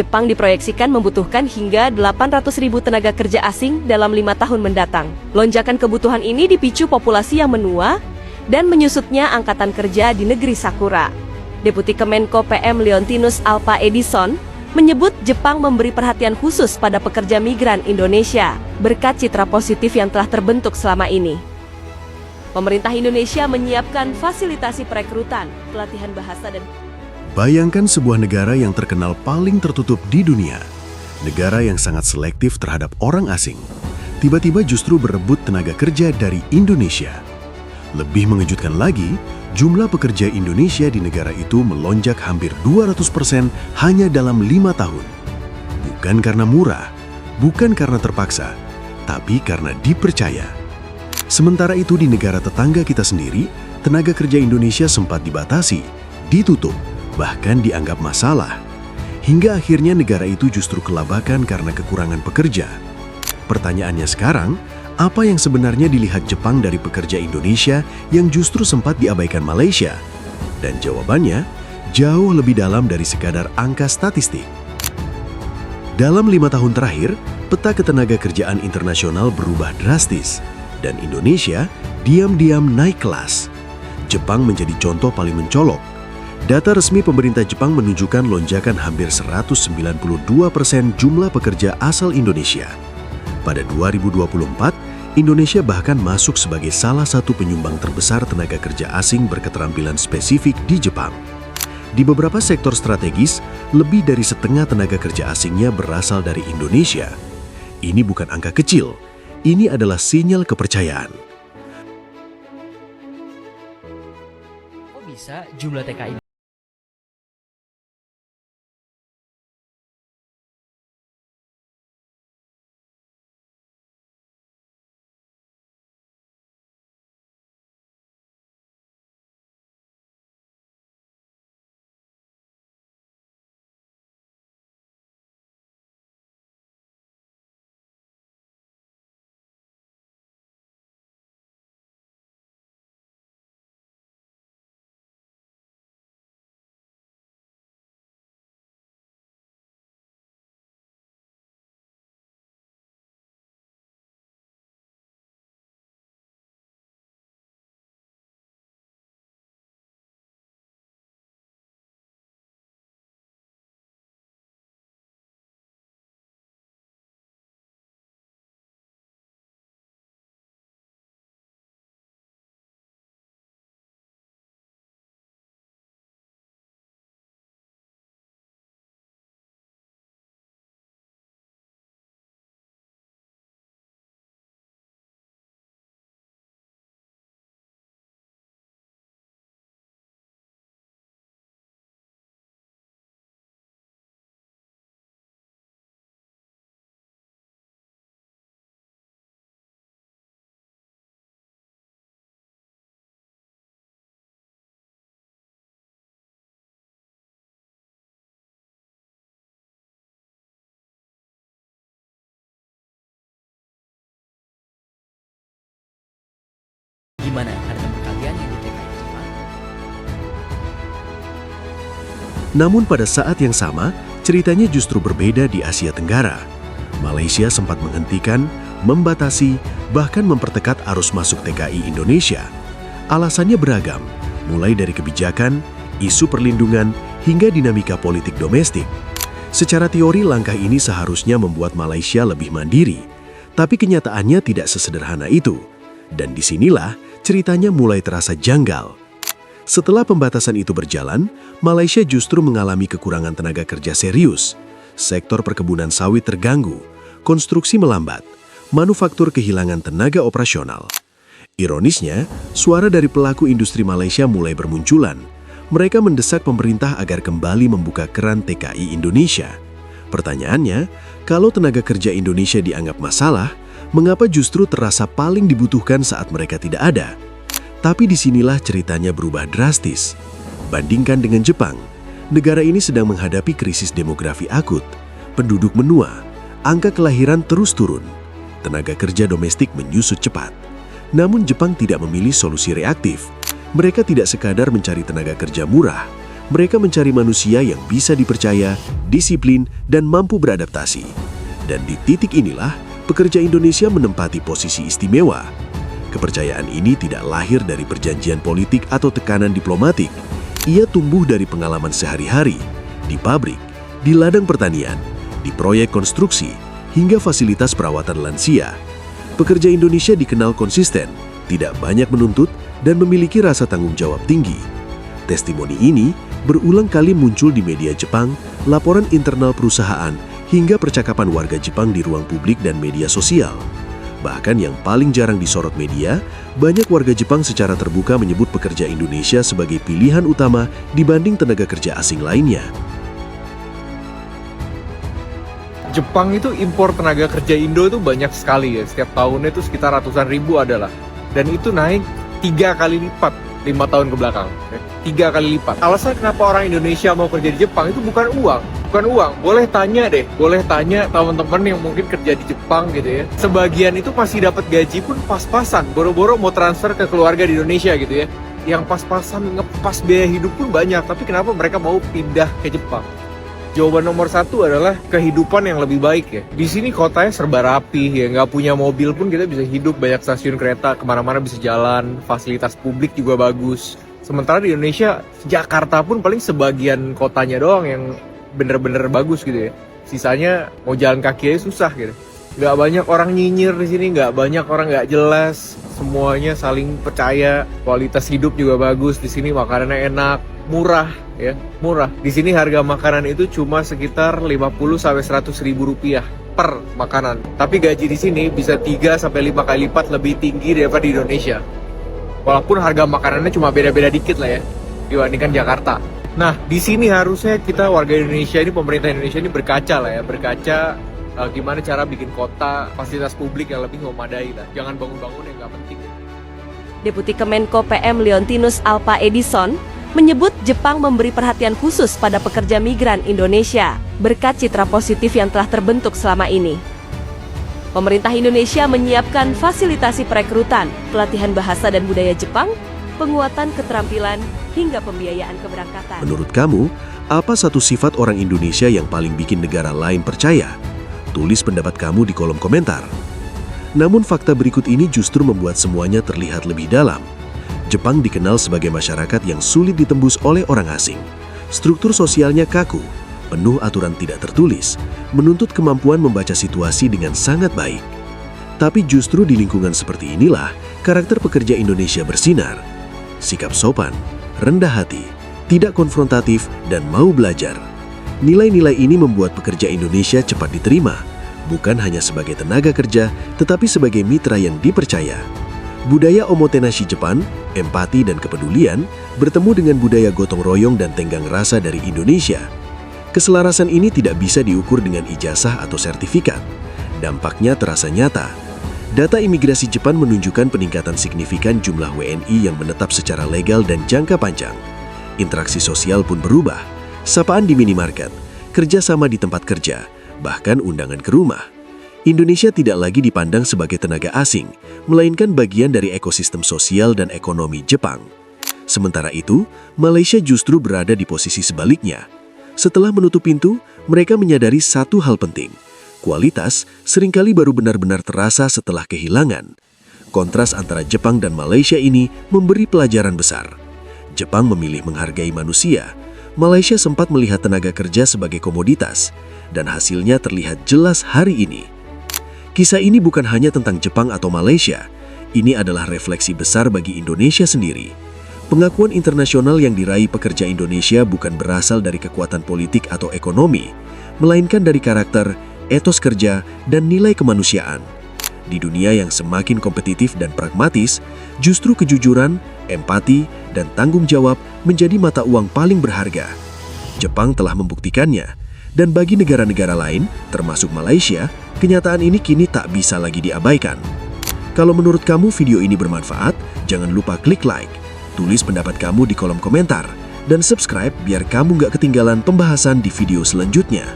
Jepang diproyeksikan membutuhkan hingga 800.000 tenaga kerja asing dalam 5 tahun mendatang. Lonjakan kebutuhan ini dipicu populasi yang menua dan menyusutnya angkatan kerja di negeri Sakura. Deputi Kemenko PM Leontinus Alpha Edison menyebut Jepang memberi perhatian khusus pada pekerja migran Indonesia berkat citra positif yang telah terbentuk selama ini. Pemerintah Indonesia menyiapkan fasilitasi perekrutan, pelatihan bahasa dan... Bayangkan sebuah negara yang terkenal paling tertutup di dunia, negara yang sangat selektif terhadap orang asing, tiba-tiba justru berebut tenaga kerja dari Indonesia. Lebih mengejutkan lagi, jumlah pekerja Indonesia di negara itu melonjak hampir 200% hanya dalam 5 tahun. Bukan karena murah, bukan karena terpaksa, tapi karena dipercaya. Sementara itu di negara tetangga kita sendiri, tenaga kerja Indonesia sempat dibatasi, ditutup, bahkan dianggap masalah. Hingga akhirnya negara itu justru kelabakan karena kekurangan pekerja. Pertanyaannya sekarang, apa yang sebenarnya dilihat Jepang dari pekerja Indonesia yang justru sempat diabaikan Malaysia? Dan jawabannya jauh lebih dalam dari sekadar angka statistik. Dalam 5 tahun terakhir, peta ketenaga kerjaan internasional berubah drastis, dan Indonesia diam-diam naik kelas. Jepang menjadi contoh paling mencolok. Data resmi pemerintah Jepang menunjukkan lonjakan hampir 192% jumlah pekerja asal Indonesia. Pada 2024, Indonesia bahkan masuk sebagai salah satu penyumbang terbesar tenaga kerja asing berketerampilan spesifik di Jepang. Di beberapa sektor strategis, lebih dari setengah tenaga kerja asingnya berasal dari Indonesia. Ini bukan angka kecil, ini adalah sinyal kepercayaan. Kok bisa jumlah TKI gimana teman kalian yang di TKI Jepang? Namun pada saat yang sama, ceritanya justru berbeda di Asia Tenggara. Malaysia sempat menghentikan, membatasi, bahkan memperketat arus masuk TKI Indonesia. Alasannya beragam, mulai dari kebijakan, isu perlindungan, hingga dinamika politik domestik. Secara teori, langkah ini seharusnya membuat Malaysia lebih mandiri, tapi kenyataannya tidak sesederhana itu. Dan disinilah ceritanya mulai terasa janggal. Setelah pembatasan itu berjalan, Malaysia justru mengalami kekurangan tenaga kerja serius. Sektor perkebunan sawit terganggu, konstruksi melambat, manufaktur kehilangan tenaga operasional. Ironisnya, suara dari pelaku industri Malaysia mulai bermunculan. Mereka mendesak pemerintah agar kembali membuka keran TKI Indonesia. Pertanyaannya, kalau tenaga kerja Indonesia dianggap masalah, mengapa justru terasa paling dibutuhkan saat mereka tidak ada? Tapi disinilah ceritanya berubah drastis. Bandingkan dengan Jepang, negara ini sedang menghadapi krisis demografi akut, penduduk menua, angka kelahiran terus turun, tenaga kerja domestik menyusut cepat. Namun Jepang tidak memilih solusi reaktif. Mereka tidak sekadar mencari tenaga kerja murah, Mereka mencari manusia yang bisa dipercaya, disiplin, dan mampu beradaptasi. Dan di titik inilah, pekerja Indonesia menempati posisi istimewa. Kepercayaan ini tidak lahir dari perjanjian politik atau tekanan diplomatik. Ia tumbuh dari pengalaman sehari-hari, di pabrik, di ladang pertanian, di proyek konstruksi, hingga fasilitas perawatan lansia. Pekerja Indonesia dikenal konsisten, tidak banyak menuntut, dan memiliki rasa tanggung jawab tinggi. Testimoni ini berulang kali muncul di media Jepang, laporan internal perusahaan, hingga percakapan warga Jepang di ruang publik dan media sosial. Bahkan yang paling jarang disorot media, banyak warga Jepang secara terbuka menyebut pekerja Indonesia sebagai pilihan utama dibanding tenaga kerja asing lainnya. Jepang itu impor tenaga kerja Indo itu banyak sekali ya. Setiap tahunnya itu sekitar ratusan ribu adalah. Dan itu naik 3 kali lipat 5 tahun ke belakang. 3 kali lipat. Alasan kenapa orang Indonesia mau kerja di Jepang itu bukan uang. Bukan uang. Boleh tanya teman-teman yang mungkin kerja di Jepang gitu ya. Sebagian itu masih dapat gaji pun pas-pasan. Boro-boro mau transfer ke keluarga di Indonesia gitu ya. Yang pas-pasan ngepas biaya hidup pun banyak. Tapi kenapa mereka mau pindah ke Jepang? Jawaban nomor 1 adalah kehidupan yang lebih baik ya. Di sini kotanya serba rapi ya, nggak punya mobil pun kita bisa hidup, banyak stasiun kereta, kemana-mana bisa jalan, fasilitas publik juga bagus. Sementara di Indonesia, Jakarta pun paling sebagian kotanya doang yang bener-bener bagus gitu ya. Sisanya mau jalan kaki aja susah gitu. Nggak banyak orang nyinyir di sini, nggak banyak orang nggak jelas. Semuanya saling percaya, kualitas hidup juga bagus. Di sini makanannya enak, murah ya, murah. Di sini harga makanan itu cuma sekitar 50 sampai 100 ribu rupiah per makanan. Tapi gaji di sini bisa 3 sampai 5 kali lipat lebih tinggi daripada di Indonesia. Walaupun harga makanannya cuma beda-beda dikit lah ya dibandingkan Jakarta. Nah, di sini harusnya kita warga Indonesia ini, pemerintah Indonesia ini berkaca lah ya, berkaca gimana cara bikin kota, fasilitas publik yang lebih memadai lah. Jangan bangun-bangun yang nggak penting. Deputi Kemenko PM Leontinus Alpa Edison menyebut Jepang memberi perhatian khusus pada pekerja migran Indonesia berkat citra positif yang telah terbentuk selama ini. Pemerintah Indonesia menyiapkan fasilitasi perekrutan, pelatihan bahasa dan budaya Jepang, penguatan keterampilan, hingga pembiayaan keberangkatan. Menurut kamu, apa satu sifat orang Indonesia yang paling bikin negara lain percaya? Tulis pendapat kamu di kolom komentar. Namun fakta berikut ini justru membuat semuanya terlihat lebih dalam. Jepang dikenal sebagai masyarakat yang sulit ditembus oleh orang asing. Struktur sosialnya kaku, penuh aturan tidak tertulis, menuntut kemampuan membaca situasi dengan sangat baik. Tapi justru di lingkungan seperti inilah, karakter pekerja Indonesia bersinar. Sikap sopan, rendah hati, tidak konfrontatif, dan mau belajar. Nilai-nilai ini membuat pekerja Indonesia cepat diterima, bukan hanya sebagai tenaga kerja, tetapi sebagai mitra yang dipercaya. Budaya omotenashi Jepang, empati dan kepedulian, bertemu dengan budaya gotong royong dan tenggang rasa dari Indonesia. Keselarasan ini tidak bisa diukur dengan ijazah atau sertifikat. Dampaknya terasa nyata. Data imigrasi Jepang menunjukkan peningkatan signifikan jumlah WNI yang menetap secara legal dan jangka panjang. Interaksi sosial pun berubah. Sapaan di minimarket, kerjasama di tempat kerja, bahkan undangan ke rumah. Indonesia tidak lagi dipandang sebagai tenaga asing, melainkan bagian dari ekosistem sosial dan ekonomi Jepang. Sementara itu, Malaysia justru berada di posisi sebaliknya. Setelah menutup pintu, mereka menyadari satu hal penting. Kualitas seringkali baru benar-benar terasa setelah kehilangan. Kontras antara Jepang dan Malaysia ini memberi pelajaran besar. Jepang memilih menghargai manusia. Malaysia sempat melihat tenaga kerja sebagai komoditas, dan hasilnya terlihat jelas hari ini. Kisah ini bukan hanya tentang Jepang atau Malaysia. Ini adalah refleksi besar bagi Indonesia sendiri. Pengakuan internasional yang diraih pekerja Indonesia bukan berasal dari kekuatan politik atau ekonomi, melainkan dari karakter, etos kerja, dan nilai kemanusiaan. Di dunia yang semakin kompetitif dan pragmatis, justru kejujuran, empati, dan tanggung jawab menjadi mata uang paling berharga. Jepang telah membuktikannya, dan bagi negara-negara lain, termasuk Malaysia, kenyataan ini kini tak bisa lagi diabaikan. Kalau menurut kamu video ini bermanfaat, jangan lupa klik like, tulis pendapat kamu di kolom komentar, dan subscribe biar kamu nggak ketinggalan pembahasan di video selanjutnya.